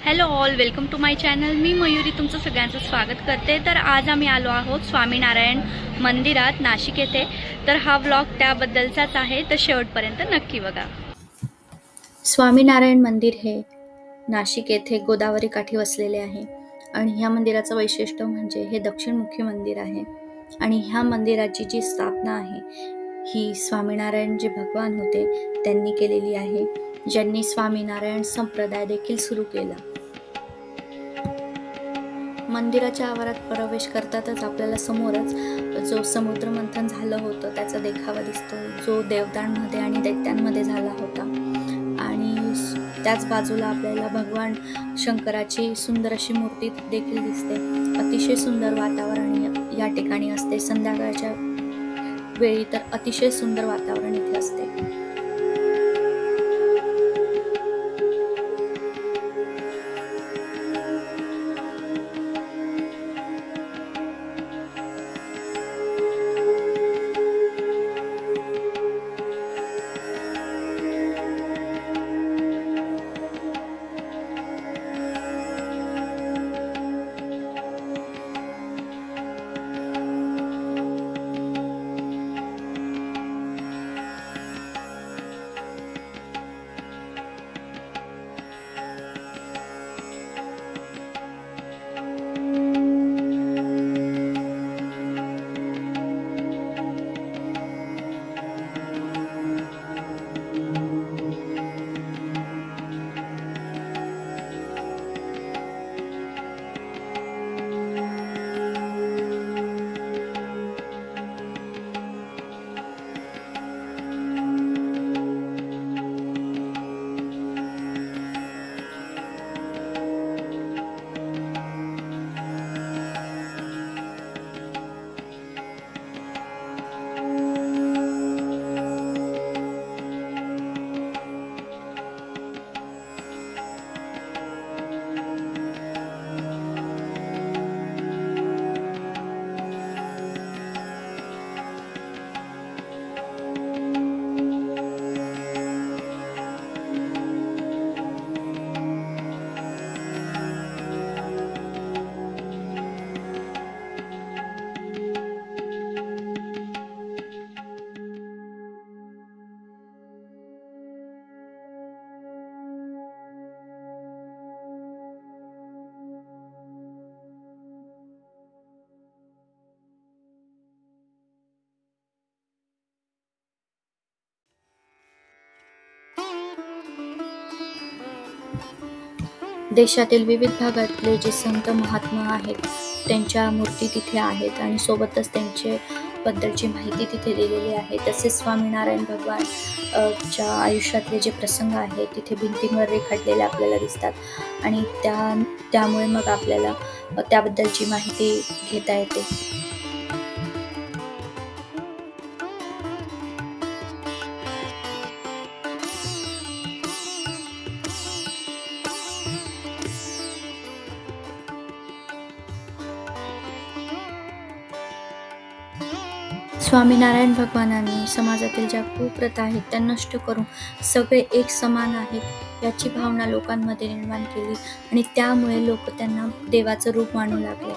Hello all, welcome to my channel. मी मयुरी तुमचं सगळ्यांचं स्वागत करते। तर आज आम्ही आलो आहोत स्वामीनारायण मंदिरात नाशिक येथे। तर हा व्लॉग त्याबद्दलचाच आहे, तर शेवटपर्यंत नक्की बघा। स्वामीनारायण मंदिर हे नाशिक येथे गोदावरी काठी वसलेले आहे आणि ह्या मंदिराचं वैशिष्ट्य म्हणजे हे दक्षिणमुखी मंदिर आहे आणि ह्या मंदिराची जी स्थापना आहे ही स्वामीनारायण जे भगवान होते त्यांनी केलेली आहे, ज्यांनी स्वामीनारायण संप्रदाय देखील सुरू केला। मंदिराच्या आवारात प्रवेश करतातच आपल्याला समोरच जो समुद्र मंथन झालं होतं त्याचा देखावा दिसतो, जो देवतांमध्ये आणि दैत्यांमध्ये झाला होता। आणि त्याच बाजूला आपल्याला भगवान शंकराची सुंदर अशी मूर्ती देखील दिसते। अतिशय सुंदर वातावरण या ठिकाणी असते। संध्याकाळच्या वेळी तर अतिशय सुंदर वातावरण इथे असते। देशातील विविध भागातले जे संत महात्मा आहेत त्यांच्या मूर्ती तिथे आहेत आणि सोबतच त्यांचे बद्दलची माहिती तिथे दिलेली आहे। तसेच स्वामीनारायण भगवान च्या आयुष्यातले जे प्रसंग आहेत तिथे भिंतींवर रेखाटलेले आपल्याला दिसतात आणि त्यामुळे मग आपल्याला त्याबद्दलची माहिती घेता येते। स्वामीनारायण भगवानांनी समाजातील ज्या कुप्रथा आहेत त्या नष्ट करून सगळे एक समान आहेत याची भावना लोकांमध्ये निर्माण केली आणि त्यामुळे लोक त्यांना देवाचं रूप मानू लागले,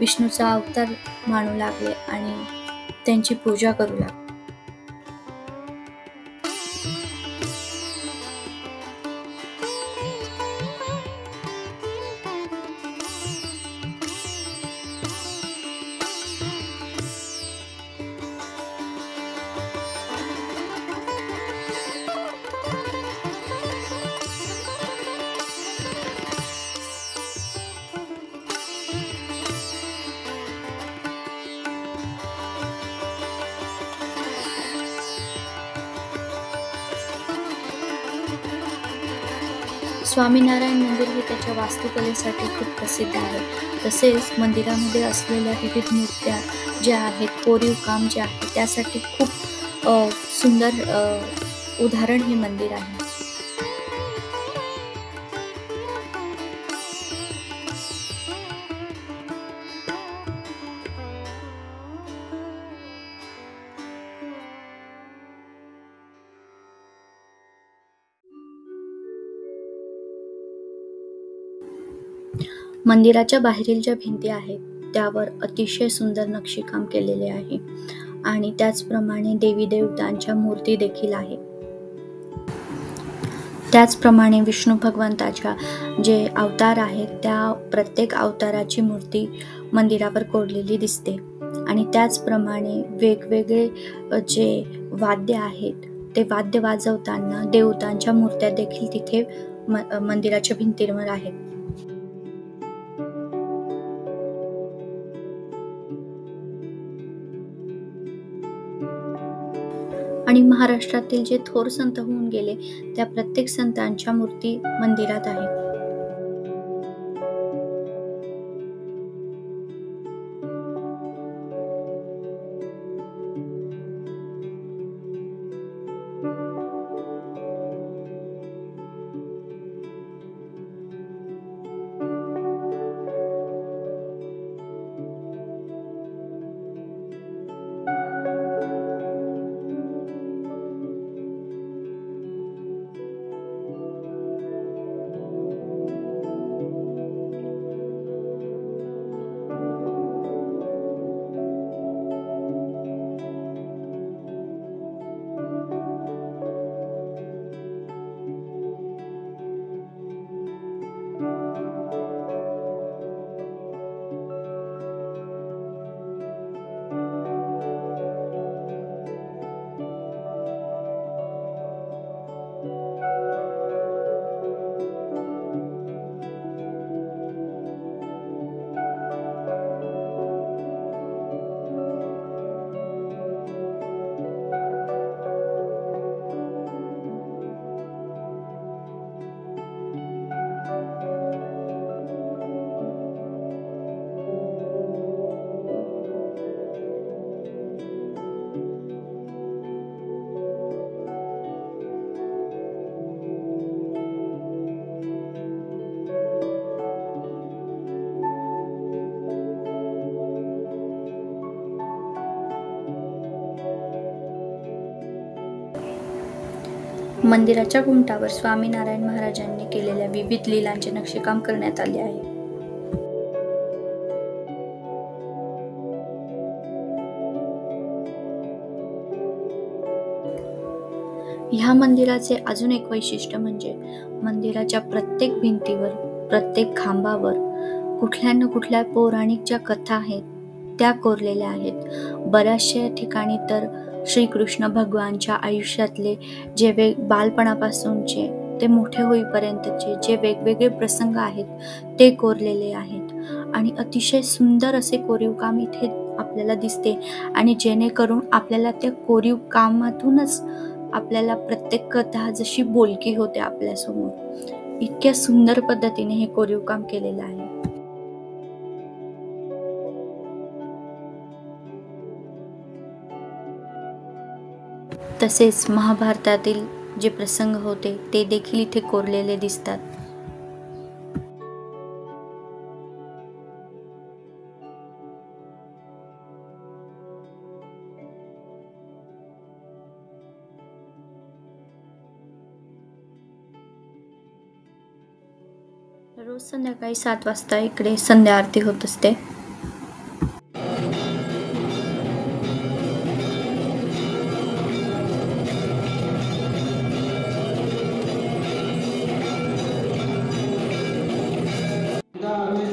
विष्णूचा अवतार मानू लागले आणि त्यांची पूजा करू लागले। स्वामीनारायण मंदिर हे त्याच्या वास्तुकलेसाठी खूप प्रसिद्ध आहे। तसेच मंदिरामध्ये असलेल्या विविध मूर्त्या ज्या आहेत, कोरीव काम जे आहे त्यासाठी खूप सुंदर उदाहरण हे मंदिर आहे। मंदिराच्या बाहेरील ज्या भिंती आहेत त्यावर अतिशय सुंदर नक्षीकाम केलेले आहे आणि त्याचप्रमाणे देवी देवतांच्या मूर्ती देखील आहेत. त्याचप्रमाणे विष्णू भगवंताच्या जे अवतार आहेत त्या प्रत्येक अवताराची मूर्ती मंदिरावर कोरलेली दिसते आणि त्याचप्रमाणे वेगवेगळे जे वाद्य आहेत ते वाद्य वाजवताना देवतांच्या मूर्त्या देखील तिथे मंदिराच्या भिंतींवर आहेत. आणि महाराष्ट्रातील जे थोर संत होऊन गेले त्या प्रत्येक संतांच्या मूर्ती मंदिरात आहेत. मंदिराच्या घुमटावर स्वामीनारायण महाराजांनी केलेल्या विविध लीलांचे नक्षीकाम करण्यात आले आहे. ह्या मंदिराचे अजून एक वैशिष्ट्य म्हणजे मंदिराच्या प्रत्येक भिंतीवर, प्रत्येक खांबावर कुठल्या न कुठल्या पौराणिक ज्या कथा आहेत त्या कोरलेल्या आहेत. बऱ्याचशा ठिकाणी तर श्रीकृष्ण भगवानच्या आयुष्यातले जे बालपणापासूनचे ते मोठे होईपर्यंतचे जे वेगवेगळे प्रसंग आहेत ते कोरलेले आहेत आणि अतिशय सुंदर असे कोरीव काम इथे आपल्याला दिसते आणि जेणेकरून आपल्याला त्या कोरीव कामातूनच आपल्याला प्रत्येक कथा जशी बोलकी होते आपल्यासमोर, इतक्या सुंदर पद्धतीने हे कोरीव काम केलेलं आहे. तसेच महाभारतातील जे प्रसंग होते ते देखील इथे कोरलेले दिसतात. रोज संध्याकाळी 7 वाजता इकडे संध्या आरती होत असते. आम्ही